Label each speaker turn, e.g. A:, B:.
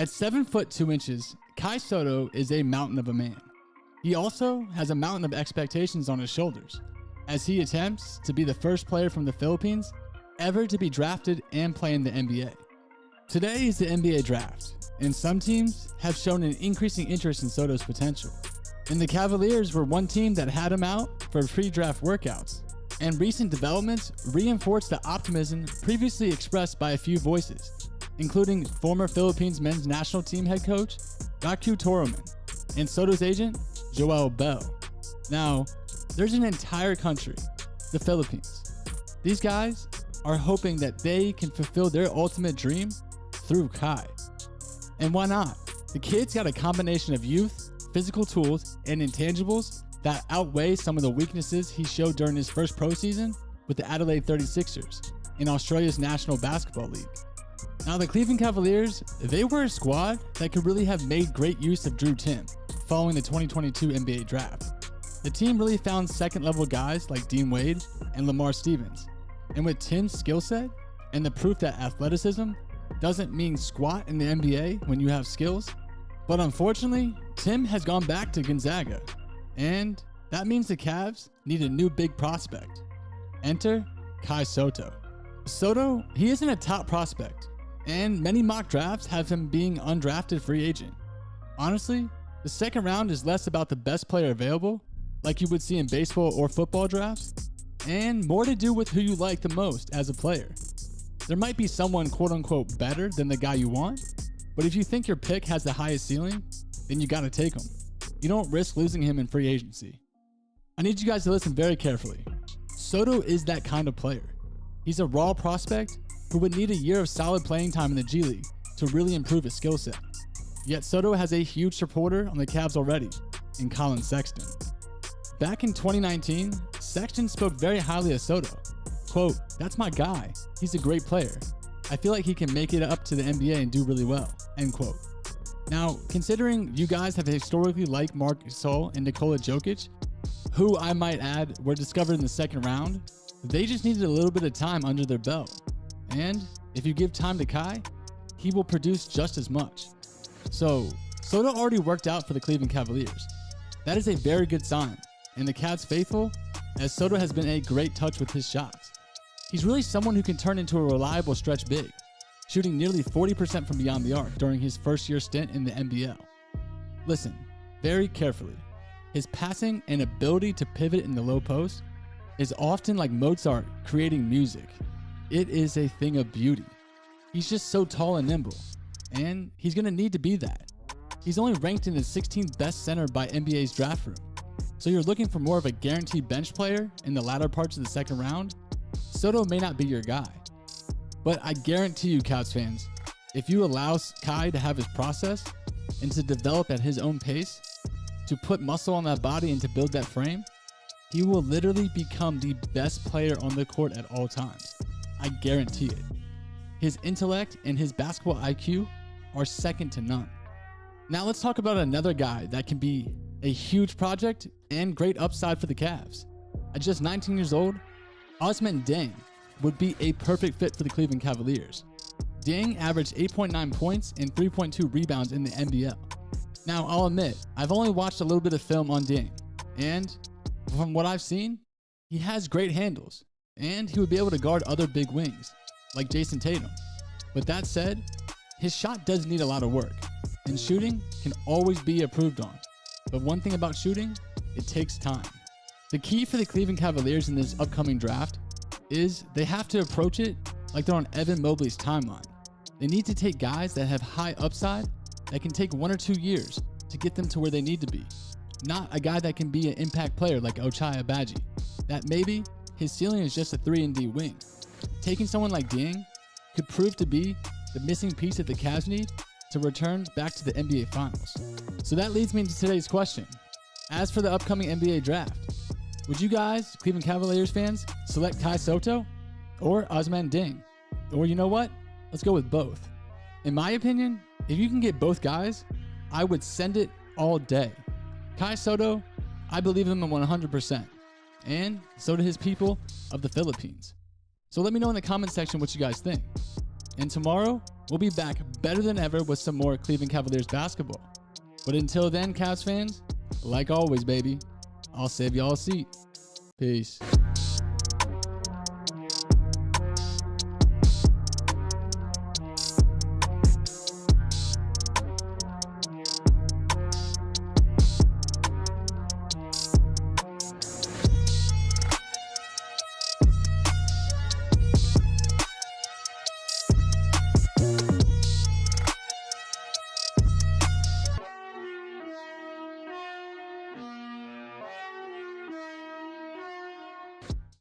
A: At 7 foot 2 inches, Kai Sotto is a mountain of a man. He also has a mountain of expectations on his shoulders, as he attempts to be the first player from the Philippines ever to be drafted and play in the NBA. Today is the NBA Draft, and some teams have shown an increasing interest in Sotto's potential. And the Cavaliers were one team that had him out for pre-draft workouts, and recent developments reinforce the optimism previously expressed by a few voices, including former Philippines men's national team head coach Raku Toroman and Sotto's agent Joel Bell. Now, there's an entire country, the Philippines. These guys are hoping that they can fulfill their ultimate dream through Kai. And why not? The kid's got a combination of youth, physical tools, and intangibles that outweigh some of the weaknesses he showed during his first pro season with the Adelaide 36ers in Australia's National Basketball League. Now, the Cleveland Cavaliers, they were a squad that could really have made great use of Drew Timm following the 2022 NBA Draft. The team really found second-level guys like Dean Wade and Lamar Stevens. And with Timm's skill set and the proof that athleticism doesn't mean squat in the NBA when you have skills, but unfortunately, Timm has gone back to Gonzaga. And that means the Cavs need a new big prospect. Enter Kai Sotto. Sotto, he isn't a top prospect, and many mock drafts have him being undrafted free agent. Honestly, the second round is less about the best player available, like you would see in baseball or football drafts, and more to do with who you like the most as a player. There might be someone quote-unquote better than the guy you want, but if you think your pick has the highest ceiling, then you gotta take him. You don't risk losing him in free agency. I need you guys to listen very carefully. Sotto is that kind of player. He's a raw prospect who would need a year of solid playing time in the G League to really improve his skill set. Yet Sotto has a huge supporter on the Cavs already, in Colin Sexton. Back in 2019, Sexton spoke very highly of Sotto. Quote, "That's my guy. He's a great player. I feel like he can make it up to the NBA and do really well." End quote. Now, considering you guys have historically liked Marc Gasol and Nikola Jokic, who I might add were discovered in the second round, they just needed a little bit of time under their belt. And if you give time to Kai, he will produce just as much. So, Sotto already worked out for the Cleveland Cavaliers. That is a very good sign, and the Cavs faithful, as Sotto has been a great touch with his shots. He's really someone who can turn into a reliable stretch big, shooting nearly 40% from beyond the arc during his first-year stint in the NBL. Listen very carefully. His passing and ability to pivot in the low post is often like Mozart creating music. It is a thing of beauty. He's just so tall and nimble, and he's going to need to be that. He's only ranked in the 16th best center by NBA's draft room. So you're looking for more of a guaranteed bench player in the latter parts of the second round? Sotto may not be your guy. But I guarantee you, Cavs fans, if you allow Kai to have his process and to develop at his own pace, to put muscle on that body and to build that frame, he will literally become the best player on the court at all times. I guarantee it. His intellect and his basketball IQ are second to none. Now let's talk about another guy that can be a huge project and great upside for the Cavs. At just 19 years old, Ousmane Dieng would be a perfect fit for the Cleveland Cavaliers. Dieng averaged 8.9 points and 3.2 rebounds in the NBL. Now, I'll admit, I've only watched a little bit of film on Dieng, and from what I've seen, he has great handles, and he would be able to guard other big wings, like Jason Tatum. But that said, his shot does need a lot of work, and shooting can always be improved on. But one thing about shooting, it takes time. The key for the Cleveland Cavaliers in this upcoming draft is they have to approach it like they're on Evan Mobley's timeline. They need to take guys that have high upside that can take 1 or 2 years to get them to where they need to be. Not a guy that can be an impact player like Ochai Agbaji, that maybe his ceiling is just a 3-and-D wing. Taking someone like Dieng could prove to be the missing piece that the Cavs need to return back to the NBA Finals. So that leads me into today's question. As for the upcoming NBA draft, would you guys, Cleveland Cavaliers fans, select Kai Sotto or Ousmane Dieng? Or you know what? Let's go with both. In my opinion, if you can get both guys, I would send it all day. Kai Sotto, I believe him 100%. And so do his people of the Philippines. So let me know in the comment section what you guys think. And tomorrow, we'll be back better than ever with some more Cleveland Cavaliers basketball. But until then, Cavs fans, like always, baby, I'll save y'all a seat. Peace.